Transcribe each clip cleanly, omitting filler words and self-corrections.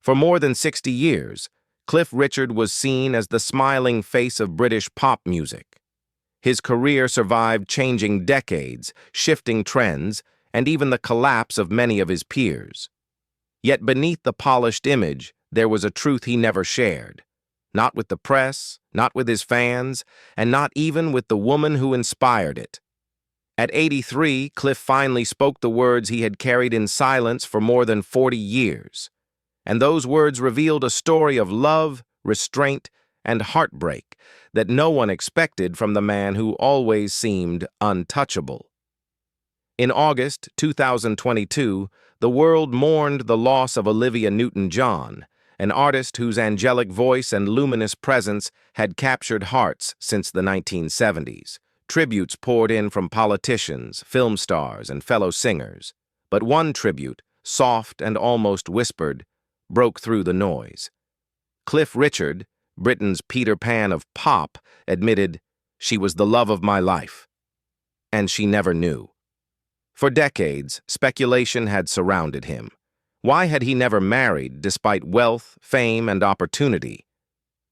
For more than 60 years, Cliff Richard was seen as the smiling face of British pop music. His career survived changing decades, shifting trends, and even the collapse of many of his peers. Yet beneath the polished image, there was a truth he never shared. Not with the press, not with his fans, and not even with the woman who inspired it. At 83, Cliff finally spoke the words he had carried in silence for more than 40 years. And those words revealed a story of love, restraint, and heartbreak that no one expected from the man who always seemed untouchable. In August 2022, the world mourned the loss of Olivia Newton-John, an artist whose angelic voice and luminous presence had captured hearts since the 1970s. Tributes poured in from politicians, film stars, and fellow singers. But one tribute, soft and almost whispered, broke through the noise. Cliff Richard, Britain's Peter Pan of pop, admitted, "She was the love of my life." And she never knew. For decades, speculation had surrounded him. Why had he never married, despite wealth, fame, and opportunity?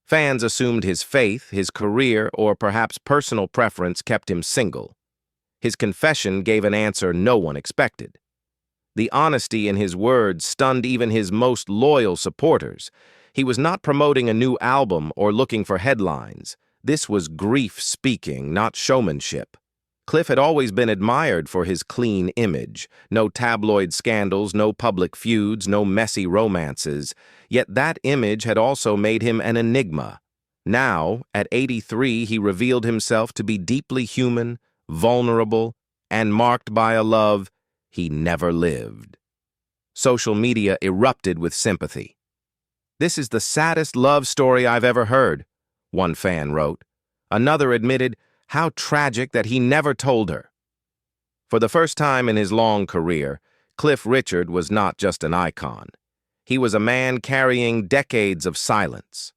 Fans assumed his faith, his career, or perhaps personal preference kept him single. His confession gave an answer no one expected. The honesty in his words stunned even his most loyal supporters. He was not promoting a new album or looking for headlines. This was grief speaking, not showmanship. Cliff had always been admired for his clean image. No tabloid scandals, no public feuds, no messy romances. Yet that image had also made him an enigma. Now, at 83, he revealed himself to be deeply human, vulnerable, and marked by a love he never lived. Social media erupted with sympathy. "This is the saddest love story I've ever heard," one fan wrote. Another admitted, "How tragic that he never told her." For the first time in his long career, Cliff Richard was not just an icon. He was a man carrying decades of silence.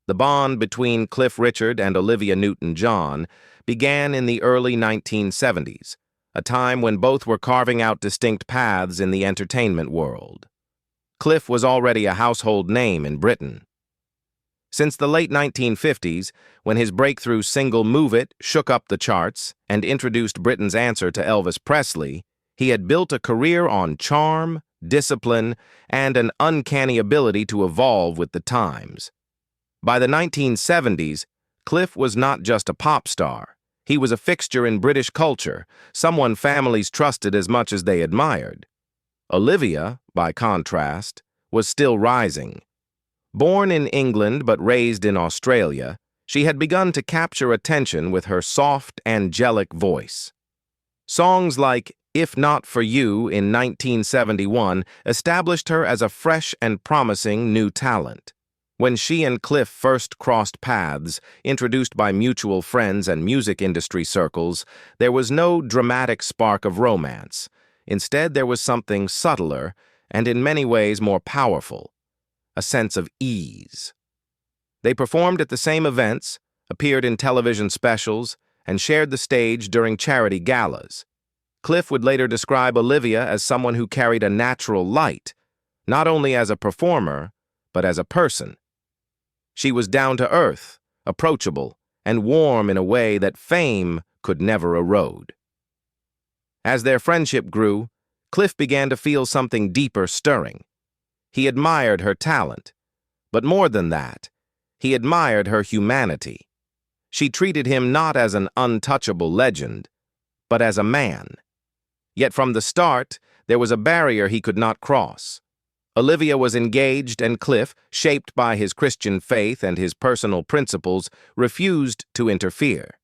The bond between Cliff Richard and Olivia Newton-John began in the early 1970s, a time when both were carving out distinct paths in the entertainment world. Cliff was already a household name in Britain. Since the late 1950s, when his breakthrough single Move It shook up the charts and introduced Britain's answer to Elvis Presley, he had built a career on charm, discipline, and an uncanny ability to evolve with the times. By the 1970s, Cliff was not just a pop star. He was a fixture in British culture, someone families trusted as much as they admired. Olivia, by contrast, was still rising. Born in England but raised in Australia, she had begun to capture attention with her soft, angelic voice. Songs like If Not For You in 1971 established her as a fresh and promising new talent. When she and Cliff first crossed paths, introduced by mutual friends and music industry circles, there was no dramatic spark of romance. Instead, there was something subtler and in many ways more powerful, a sense of ease. They performed at the same events, appeared in television specials, and shared the stage during charity galas. Cliff would later describe Olivia as someone who carried a natural light, not only as a performer, but as a person. She was down to earth, approachable, and warm in a way that fame could never erode. As their friendship grew, Cliff began to feel something deeper stirring. He admired her talent, but more than that, he admired her humanity. She treated him not as an untouchable legend, but as a man. Yet from the start, there was a barrier he could not cross. Olivia was engaged, and Cliff, shaped by his Christian faith and his personal principles, refused to interfere.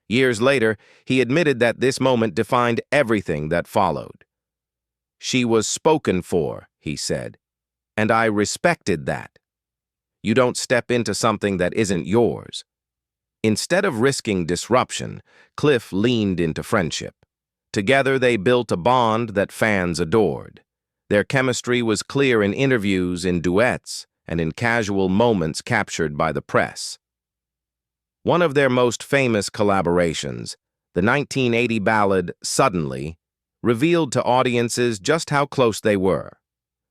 Years later, he admitted that this moment defined everything that followed. "She was spoken for," he said, "and I respected that. You don't step into something that isn't yours." Instead of risking disruption, Cliff leaned into friendship. Together, they built a bond that fans adored. Their chemistry was clear in interviews, in duets, and in casual moments captured by the press. One of their most famous collaborations, the 1980 ballad Suddenly, revealed to audiences just how close they were.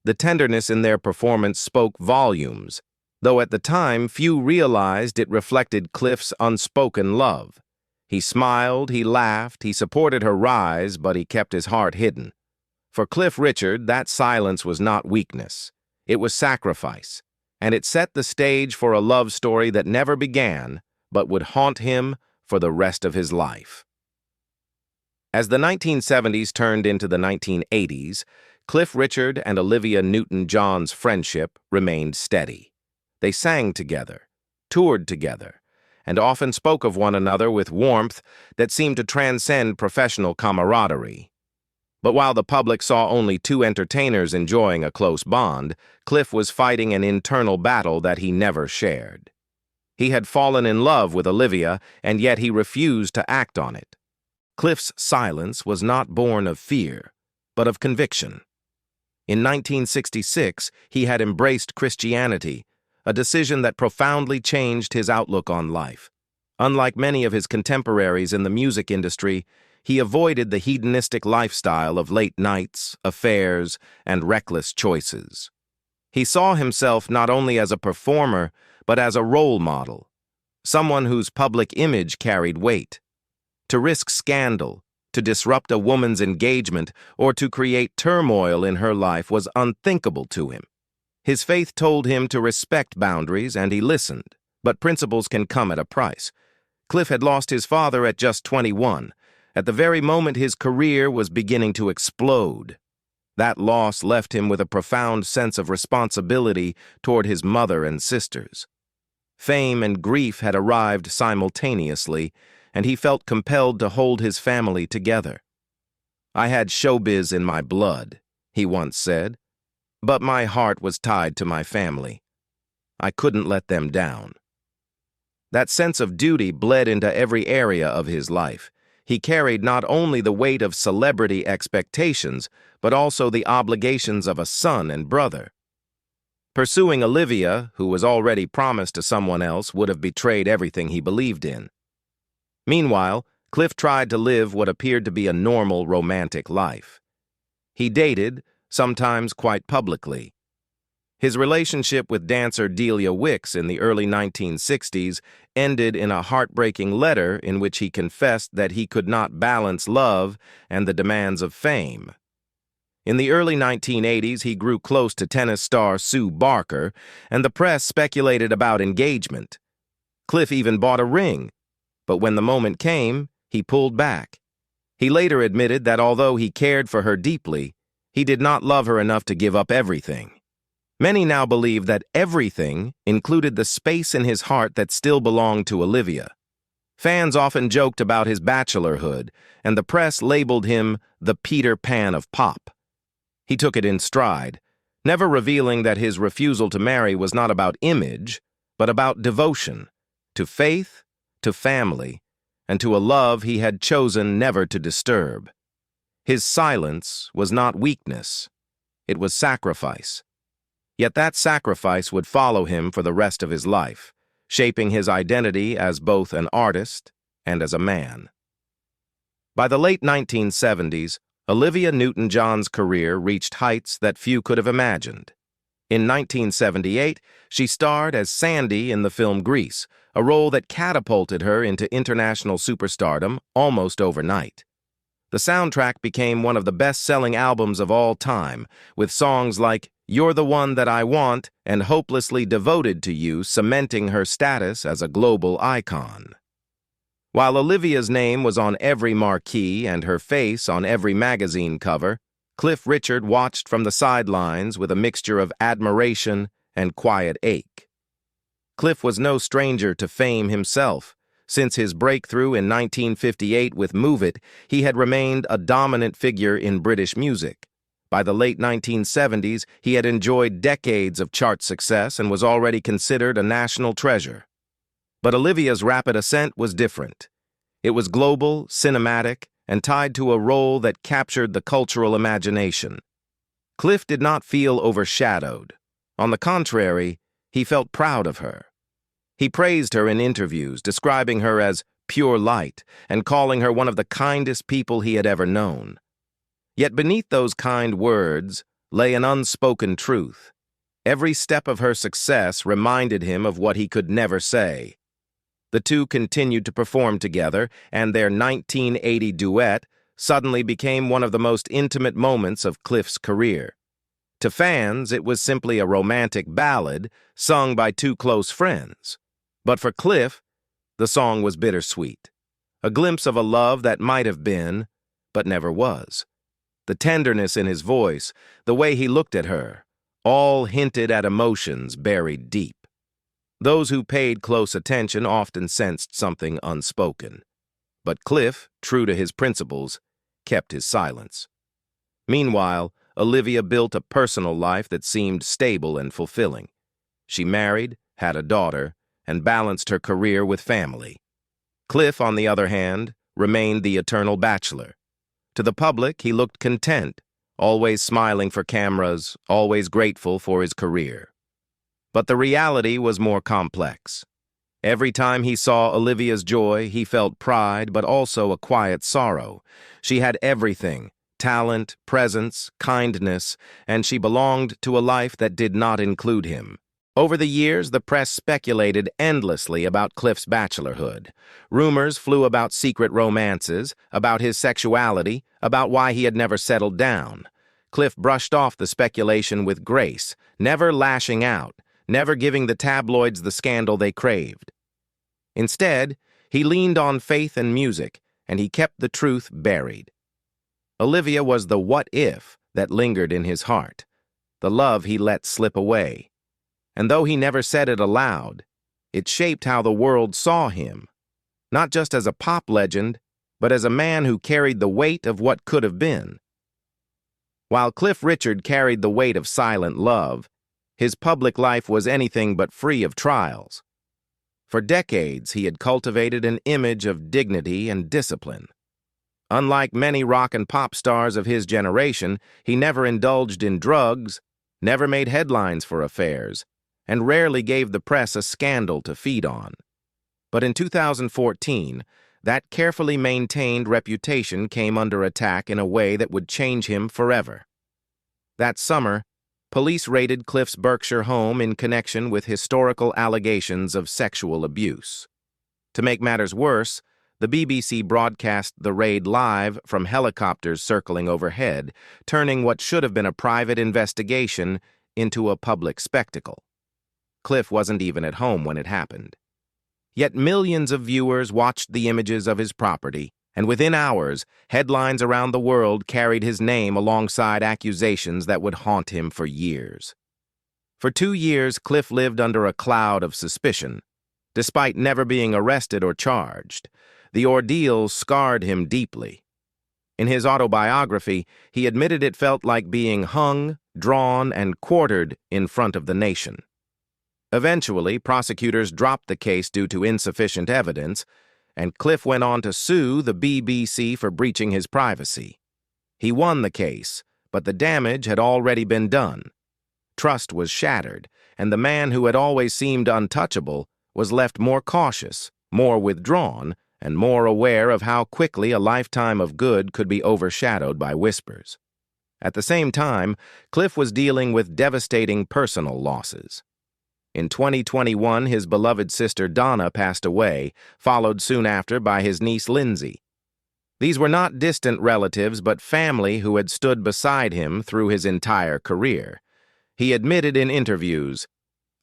The tenderness in their performance spoke volumes, though at the time few realized it reflected Cliff's unspoken love. He smiled, he laughed, he supported her rise, but he kept his heart hidden. For Cliff Richard, that silence was not weakness. It was sacrifice, and it set the stage for a love story that never began, but would haunt him for the rest of his life. As the 1970s turned into the 1980s, Cliff Richard and Olivia Newton-John's friendship remained steady. They sang together, toured together, and often spoke of one another with warmth that seemed to transcend professional camaraderie. But while the public saw only two entertainers enjoying a close bond, Cliff was fighting an internal battle that he never shared. He had fallen in love with Olivia, and yet he refused to act on it. Cliff's silence was not born of fear, but of conviction. In 1966, he had embraced Christianity, a decision that profoundly changed his outlook on life. Unlike many of his contemporaries in the music industry, he avoided the hedonistic lifestyle of late nights, affairs, and reckless choices. He saw himself not only as a performer, but as a role model, someone whose public image carried weight. To risk scandal, to disrupt a woman's engagement, or to create turmoil in her life was unthinkable to him. His faith told him to respect boundaries, and he listened, but principles can come at a price. Cliff had lost his father at just 21, at the very moment his career was beginning to explode. That loss left him with a profound sense of responsibility toward his mother and sisters. Fame and grief had arrived simultaneously, and he felt compelled to hold his family together. "I had showbiz in my blood," he once said, "but my heart was tied to my family. I couldn't let them down." That sense of duty bled into every area of his life. He carried not only the weight of celebrity expectations, but also the obligations of a son and brother. Pursuing Olivia, who was already promised to someone else, would have betrayed everything he believed in. Meanwhile, Cliff tried to live what appeared to be a normal romantic life. He dated, sometimes quite publicly. His relationship with dancer Delia Wicks in the early 1960s ended in a heartbreaking letter in which he confessed that he could not balance love and the demands of fame. In the early 1980s, he grew close to tennis star Sue Barker, and the press speculated about engagement. Cliff even bought a ring, but when the moment came, he pulled back. He later admitted that although he cared for her deeply, he did not love her enough to give up everything. Many now believe that everything included the space in his heart that still belonged to Olivia. Fans often joked about his bachelorhood, and the press labeled him the Peter Pan of pop. He took it in stride, never revealing that his refusal to marry was not about image, but about devotion, to faith, to family, and to a love he had chosen never to disturb. His silence was not weakness, it was sacrifice. Yet that sacrifice would follow him for the rest of his life, shaping his identity as both an artist and as a man. By the late 1970s, Olivia Newton-John's career reached heights that few could have imagined. In 1978, she starred as Sandy in the film Grease, a role that catapulted her into international superstardom almost overnight. The soundtrack became one of the best-selling albums of all time, with songs like "You're the One That I Want" and "Hopelessly Devoted to You" cementing her status as a global icon. While Olivia's name was on every marquee and her face on every magazine cover, Cliff Richard watched from the sidelines with a mixture of admiration and quiet ache. Cliff was no stranger to fame himself. Since his breakthrough in 1958 with Move It, he had remained a dominant figure in British music. By the late 1970s, he had enjoyed decades of chart success and was already considered a national treasure. But Olivia's rapid ascent was different. It was global, cinematic, and tied to a role that captured the cultural imagination. Cliff did not feel overshadowed. On the contrary, he felt proud of her. He praised her in interviews, describing her as pure light and calling her one of the kindest people he had ever known. Yet beneath those kind words, lay an unspoken truth. Every step of her success reminded him of what he could never say. The two continued to perform together, and their 1980 duet suddenly became one of the most intimate moments of Cliff's career. To fans, it was simply a romantic ballad sung by two close friends. But for Cliff, the song was bittersweet, a glimpse of a love that might have been, but never was. The tenderness in his voice, the way he looked at her, all hinted at emotions buried deep. Those who paid close attention often sensed something unspoken. But Cliff, true to his principles, kept his silence. Meanwhile, Olivia built a personal life that seemed stable and fulfilling. She married, had a daughter, and balanced her career with family. Cliff, on the other hand, remained the eternal bachelor. To the public, he looked content, always smiling for cameras, always grateful for his career. But the reality was more complex. Every time he saw Olivia's joy, he felt pride, but also a quiet sorrow. She had everything: talent, presence, kindness, and she belonged to a life that did not include him. Over the years, the press speculated endlessly about Cliff's bachelorhood. Rumors flew about secret romances, about his sexuality, about why he had never settled down. Cliff brushed off the speculation with grace, never lashing out, never giving the tabloids the scandal they craved. Instead, he leaned on faith and music, and he kept the truth buried. Olivia was the what-if that lingered in his heart, the love he let slip away. And though he never said it aloud, it shaped how the world saw him, not just as a pop legend, but as a man who carried the weight of what could have been. While Cliff Richard carried the weight of silent love, his public life was anything but free of trials. For decades, he had cultivated an image of dignity and discipline. Unlike many rock and pop stars of his generation, he never indulged in drugs, never made headlines for affairs, and rarely gave the press a scandal to feed on. But in 2014, that carefully maintained reputation came under attack in a way that would change him forever. That summer, police raided Cliff's Berkshire home in connection with historical allegations of sexual abuse. To make matters worse, the BBC broadcast the raid live from helicopters circling overhead, turning what should have been a private investigation into a public spectacle. Cliff wasn't even at home when it happened. Yet millions of viewers watched the images of his property, and within hours, headlines around the world carried his name alongside accusations that would haunt him for years. For 2 years, Cliff lived under a cloud of suspicion. Despite never being arrested or charged, the ordeal scarred him deeply. In his autobiography, he admitted it felt like being hung, drawn, and quartered in front of the nation. Eventually, prosecutors dropped the case due to insufficient evidence, and Cliff went on to sue the BBC for breaching his privacy. He won the case, but the damage had already been done. Trust was shattered, and the man who had always seemed untouchable was left more cautious, more withdrawn, and more aware of how quickly a lifetime of good could be overshadowed by whispers. At the same time, Cliff was dealing with devastating personal losses. In 2021, his beloved sister Donna passed away, followed soon after by his niece Lindsay. These were not distant relatives, but family who had stood beside him through his entire career. He admitted in interviews,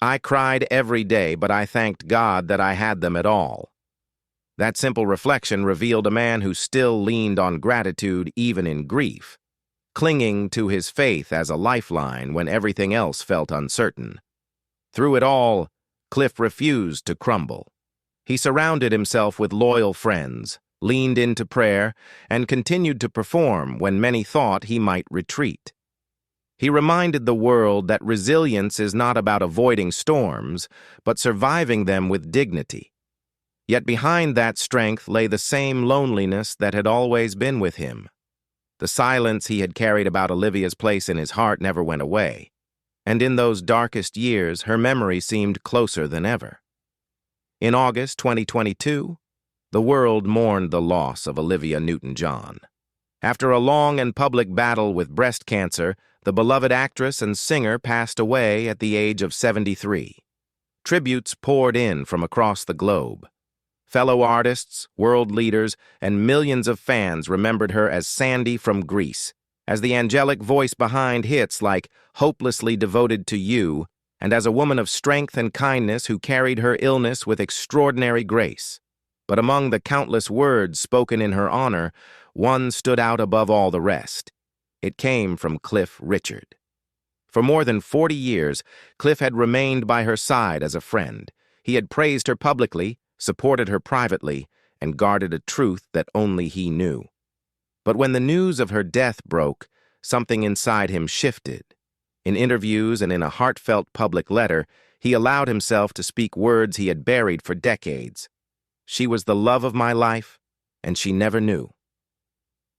"I cried every day, but I thanked God that I had them at all." That simple reflection revealed a man who still leaned on gratitude even in grief, clinging to his faith as a lifeline when everything else felt uncertain. Through it all, Cliff refused to crumble. He surrounded himself with loyal friends, leaned into prayer, and continued to perform when many thought he might retreat. He reminded the world that resilience is not about avoiding storms, but surviving them with dignity. Yet behind that strength lay the same loneliness that had always been with him. The silence he had carried about Olivia's place in his heart never went away, and in those darkest years her memory seemed closer than ever. In August 2022, the world mourned the loss of Olivia Newton-John. After a long and public battle with breast cancer, the beloved actress and singer passed away at the age of 73. Tributes poured in from across the globe. Fellow artists, world leaders, and millions of fans remembered her as Sandy from Greece, as the angelic voice behind hits like Hopelessly Devoted to You, and as a woman of strength and kindness who carried her illness with extraordinary grace. But among the countless words spoken in her honor, one stood out above all the rest. It came from Cliff Richard. For more than 40 years, Cliff had remained by her side as a friend. He had praised her publicly, supported her privately, and guarded a truth that only he knew. But when the news of her death broke, something inside him shifted. In interviews and in a heartfelt public letter, he allowed himself to speak words he had buried for decades. She was the love of my life, and she never knew.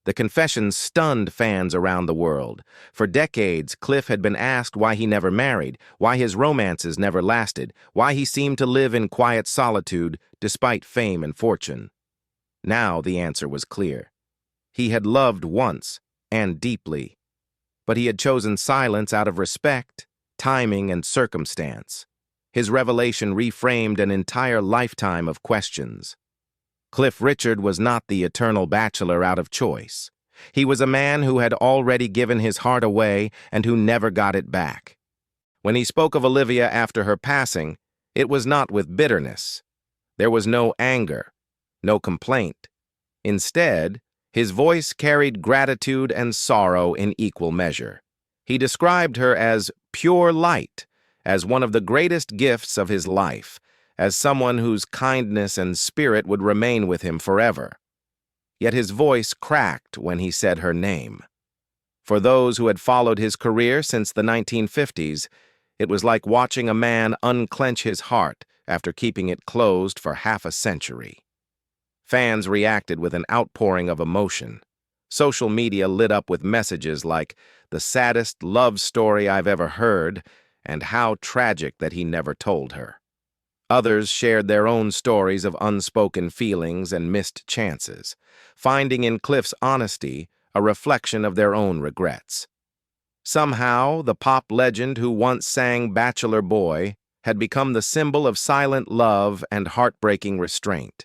The confession stunned fans around the world. For decades, Cliff had been asked why he never married, why his romances never lasted, why he seemed to live in quiet solitude despite fame and fortune. Now the answer was clear. He had loved once, and deeply. But he had chosen silence out of respect, timing, and circumstance. His revelation reframed an entire lifetime of questions. Cliff Richard was not the eternal bachelor out of choice. He was a man who had already given his heart away and who never got it back. When he spoke of Olivia after her passing, it was not with bitterness. There was no anger, no complaint. Instead, his voice carried gratitude and sorrow in equal measure. He described her as pure light, as one of the greatest gifts of his life, as someone whose kindness and spirit would remain with him forever. Yet his voice cracked when he said her name. For those who had followed his career since the 1950s, it was like watching a man unclench his heart after keeping it closed for half a century. Fans reacted with an outpouring of emotion. Social media lit up with messages like, "The saddest love story I've ever heard," and "How tragic that he never told her." Others shared their own stories of unspoken feelings and missed chances, finding in Cliff's honesty a reflection of their own regrets. Somehow, the pop legend who once sang Bachelor Boy had become the symbol of silent love and heartbreaking restraint.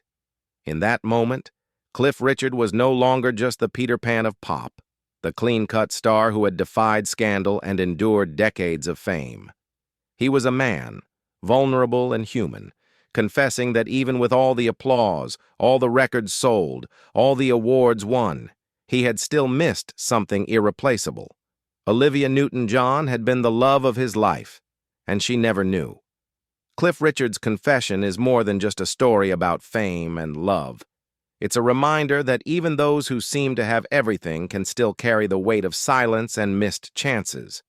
In that moment, Cliff Richard was no longer just the Peter Pan of pop, the clean-cut star who had defied scandal and endured decades of fame. He was a man, vulnerable and human, confessing that even with all the applause, all the records sold, all the awards won, he had still missed something irreplaceable. Olivia Newton-John had been the love of his life, and she never knew. Cliff Richard's confession is more than just a story about fame and love. It's a reminder that even those who seem to have everything can still carry the weight of silence and missed chances.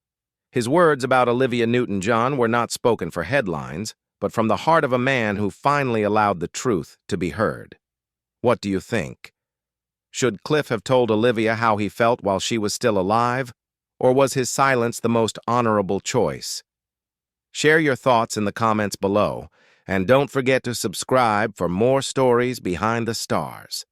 His words about Olivia Newton-John were not spoken for headlines, but from the heart of a man who finally allowed the truth to be heard. What do you think? Should Cliff have told Olivia how he felt while she was still alive, or was his silence the most honorable choice? Share your thoughts in the comments below, and don't forget to subscribe for more stories behind the stars.